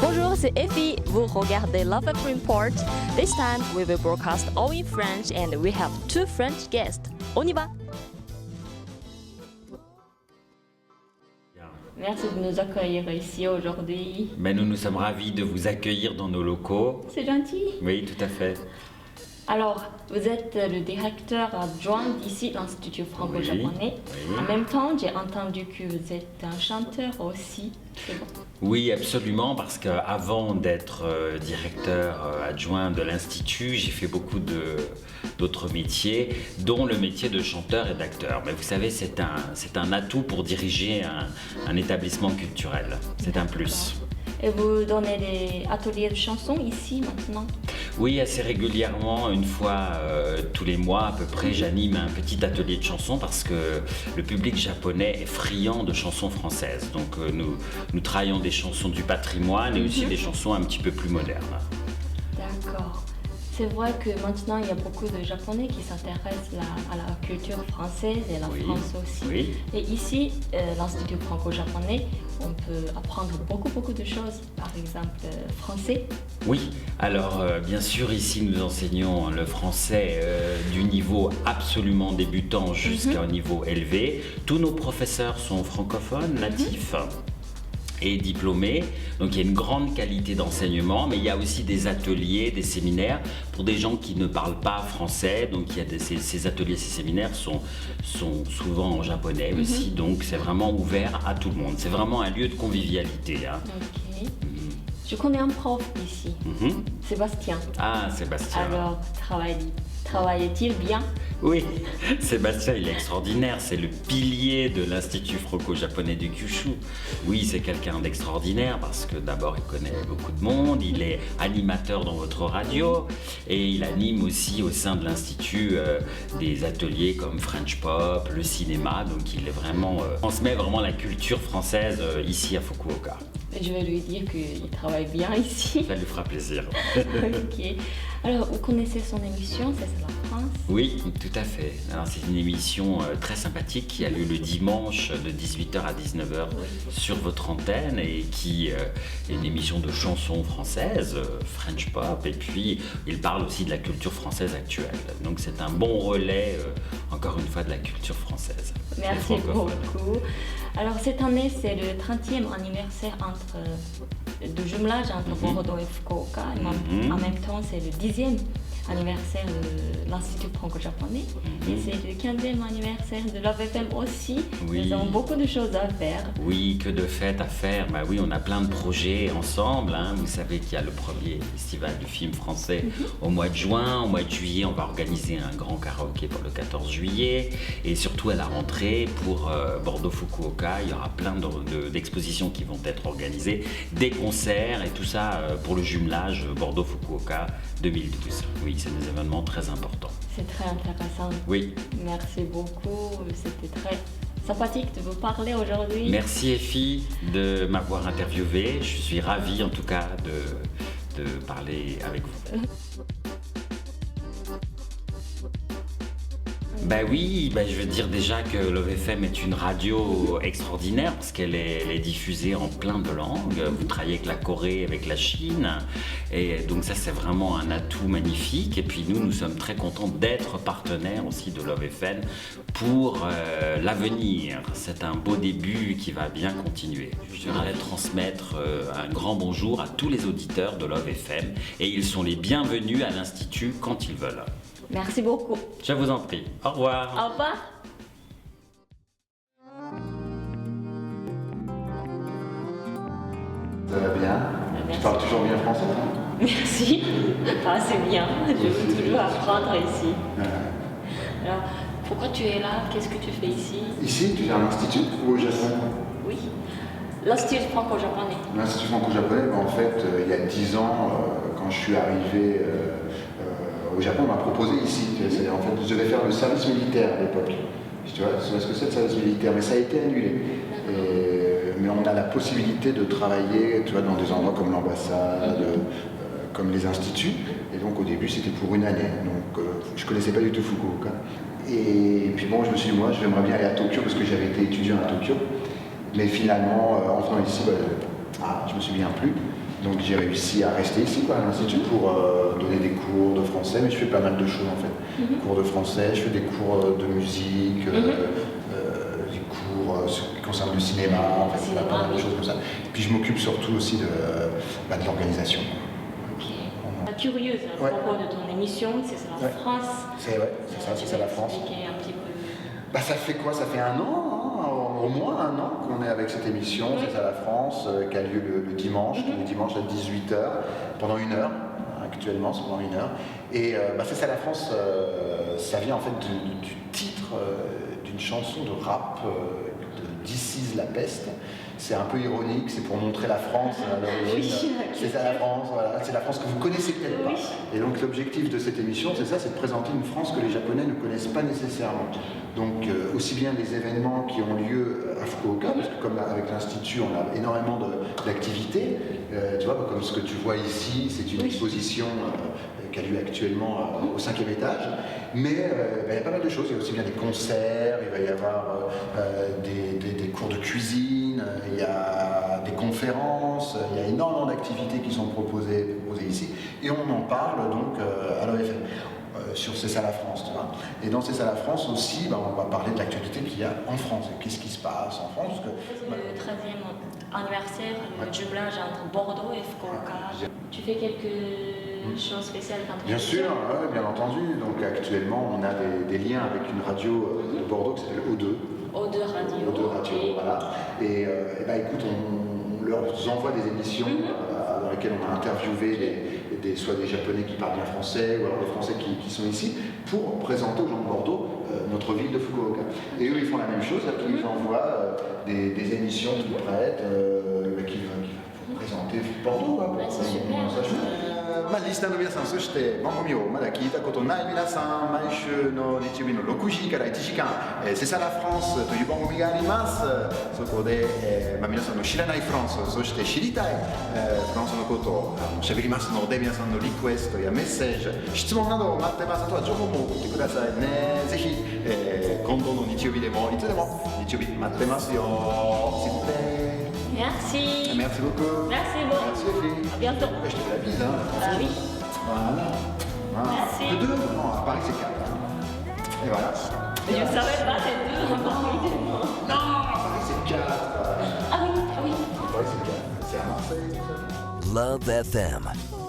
Bonjour, c'est Effie. Vous regardez Love FM Report. This time, we will broadcast all in French and we have 2 French guests. On y va! Merci de nous accueillir ici aujourd'hui. Ben, nous sommes ravis de vous accueillir dans nos locaux. C'est gentil. Oui, tout à fait. Alors, vous êtes le directeur adjoint d'ici, l'Institut franco-japonais. Oui. En même temps, j'ai entendu que vous êtes un chanteur aussi. C'est bon. Oui, absolument, parce qu'avant d'être directeur adjoint de l'Institut, j'ai fait beaucoup d'autres métiers, dont le métier de chanteur et d'acteur. Mais vous savez, c'est un atout pour diriger un établissement culturel. C'est un plus. Et vous donnez des ateliers de chansons ici maintenant? Oui, assez régulièrement, une fois tous les mois à peu près, j'anime un petit atelier de chansons parce que le public japonais est friand de chansons françaises. Donc nous travaillons des chansons du patrimoine et aussi des chansons un petit peu plus modernes. D'accord. C'est vrai que maintenant, il y a beaucoup de Japonais qui s'intéressent à la culture française et la France aussi. Oui. Et ici, l'Institut franco-japonais, on peut apprendre beaucoup de choses, par exemple français. Oui, alors bien sûr, ici nous enseignons le français du niveau absolument débutant jusqu'à un niveau élevé. Tous nos professeurs sont francophones, natifs. Et diplômés, donc il y a une grande qualité d'enseignement, mais il y a aussi des ateliers, des séminaires pour des gens qui ne parlent pas français, donc il y a ces ateliers, ces séminaires sont souvent en japonais aussi, donc c'est vraiment ouvert à tout le monde, c'est vraiment un lieu de convivialité. Hein. Ok. Je connais un prof ici, Sébastien. Ah, Sébastien. Alors, travaille-t-il bien? Oui, Sébastien, il est extraordinaire, c'est le pilier de l'Institut franco-japonais du Kyushu. Oui, c'est quelqu'un d'extraordinaire parce que d'abord, il connaît beaucoup de monde, il est animateur dans votre radio et il anime aussi au sein de l'Institut des ateliers comme French Pop, le cinéma, donc il est vraiment, transmet vraiment la culture française ici à Fukuoka. Je vais lui dire qu'il travaille bien ici. Ça lui fera plaisir. Ok. Alors, vous connaissez son émission, c'est la France? Oui, tout à fait. Alors, c'est une émission très sympathique qui a lieu le dimanche de 18h à 19h sur votre antenne et qui est une émission de chansons françaises, French Pop, et puis il parle aussi de la culture française actuelle. Donc c'est un bon relais, encore une fois, de la culture française. Merci beaucoup. Alors cette année, c'est le 30e anniversaire de jumelage entre Bordeaux et Fukuoka. En même temps, c'est le 10e anniversaire de l'Institut franco-japonais. Et c'est le 15e anniversaire de Love FM aussi. Oui. Nous avons beaucoup de choses à faire. Oui, que de fêtes à faire. Bah oui, on a plein de projets ensemble. Hein. Vous savez qu'il y a le premier festival du film français au mois de juin. Au mois de juillet, on va organiser un grand karaoké pour le 14 juillet. Et surtout à la rentrée, pour Bordeaux-Fukuoka, il y aura plein d'expositions qui vont être organisées, des concerts et tout ça pour le jumelage Bordeaux-Fukuoka 2012. Oui, c'est des événements très importants. C'est très intéressant. Oui. Merci beaucoup. C'était très sympathique de vous parler aujourd'hui. Merci Effie de m'avoir interviewé. Je suis ravi en tout cas de parler avec vous. Ben oui, je veux dire déjà que Love FM est une radio extraordinaire parce qu'elle est diffusée en plein de langues. Vous travaillez avec la Corée, avec la Chine. Et donc ça, c'est vraiment un atout magnifique. Et puis nous sommes très contents d'être partenaires aussi de Love FM pour l'avenir. C'est un beau début qui va bien continuer. Je voudrais transmettre un grand bonjour à tous les auditeurs de Love FM. Et ils sont les bienvenus à l'Institut quand ils veulent. Merci beaucoup. Je vous en prie. Au revoir. Au revoir. Ça va bien? Merci. Tu parles toujours bien français, toi? Merci. C'est bien. Je veux toujours apprendre ici. Alors, pourquoi tu es là? Qu'est-ce que tu fais ici? Ici, tu es à l'Institut ou au Japon? Oui. L'Institut franco-japonais. L'Institut franco-japonais, en fait, il y a 10 ans, quand je suis arrivé au Japon, on m'a proposé ici. En fait, je devais faire le service militaire à l'époque. Tu vois ce que c'est le service militaire, mais ça a été annulé. Mais on a la possibilité de travailler, tu vois, dans des endroits comme l'ambassade, comme les instituts. Et donc au début c'était pour une année. Donc je connaissais pas du tout Fukuoka. Et puis bon, je me suis dit, moi j'aimerais bien aller à Tokyo parce que j'avais été étudiant à Tokyo. Mais finalement, en venant ici, je me suis bien plu. Donc j'ai réussi à rester ici à l'Institut pour donner des cours de français, mais je fais pas mal de choses en fait. Cours de français, je fais des cours de musique, des cours qui concernent le cinéma, en fait, pas mal de choses comme ça. Et puis je m'occupe surtout aussi de l'organisation. Curieuse à propos de ton émission, c'est la France. C'est ça la France. Expliquer un petit peu. Ça fait quoi? Ça fait un an, au moins un an qu'on est avec cette émission, C'est ça la France, qui a lieu le dimanche, le dimanche à 18h, pendant 1 heure. Actuellement, c'est pendant 1 heure. Et C'est ça la France, ça vient en fait du titre d'une chanson de rap de This is la peste. C'est un peu ironique, c'est pour montrer la France à l'origine. C'est ça la France, voilà. C'est la France que vous connaissez peut-être pas. Et donc l'objectif de cette émission, c'est de présenter une France que les Japonais ne connaissent pas nécessairement. Donc aussi bien les événements qui ont lieu à Fukuoka, parce que comme avec l'Institut, on a énormément d'activités. Tu vois, comme ce que tu vois ici, c'est une exposition qui a lieu actuellement au 5e étage. Mais il y a pas mal de choses. Il y a aussi bien des concerts, il va y avoir des cours de cuisine, il y a des conférences, il y a énormément d'activités qui sont proposées ici. Et on en parle donc à l'OFM. Sur C'est ça la France, tu vois. Et dans C'est ça la France aussi, on va parler de l'actualité qu'il y a en France. Qu'est-ce qui se passe en France? C'est le 13e anniversaire, le jumelage entre Bordeaux et Fukuoka. Tu fais quelque chose spécial quand Bien sûr, bien entendu. Donc actuellement, on a des liens avec une radio de Bordeaux qui s'appelle O2. O2 Radio. O2 Radio, voilà. Et écoute, on leur envoie des émissions dans lesquelles on a interviewé soit des Japonais qui parlent bien français, ou alors des Français qui sont ici, pour présenter aux gens de Bordeaux notre ville de Fukuoka. Et eux, ils font la même chose, ils nous envoient des émissions qu'ils prêtent, qui vont présenter Bordeaux. C'est super. リスナーの皆さん、そして番組をまだ聞いたことない皆さん、毎週の日曜日の6時から1時間「C'est ça la France」という番組があります。そこで、皆さんの知らないフランス、そして知りたい、フランスのことを喋りますので、皆さんのリクエストやメッセージ、質問などを待ってます。あとは情報も送ってくださいね。ぜひ、今度の日曜日でもいつでも日曜日待ってますよ。s'il vous plaît. Merci. Merci beaucoup. Merci beaucoup. Merci les filles. À bientôt. Je te fais la bise, hein. Ah oui. Voilà. Merci. Que 2 Non, à Paris c'est 4. Et voilà. Je ne savais pas, c'est 2 à Paris. Non, à Paris c'est 4. Ah oui, ah oui. À Paris c'est 4. C'est à Marseille. Love FM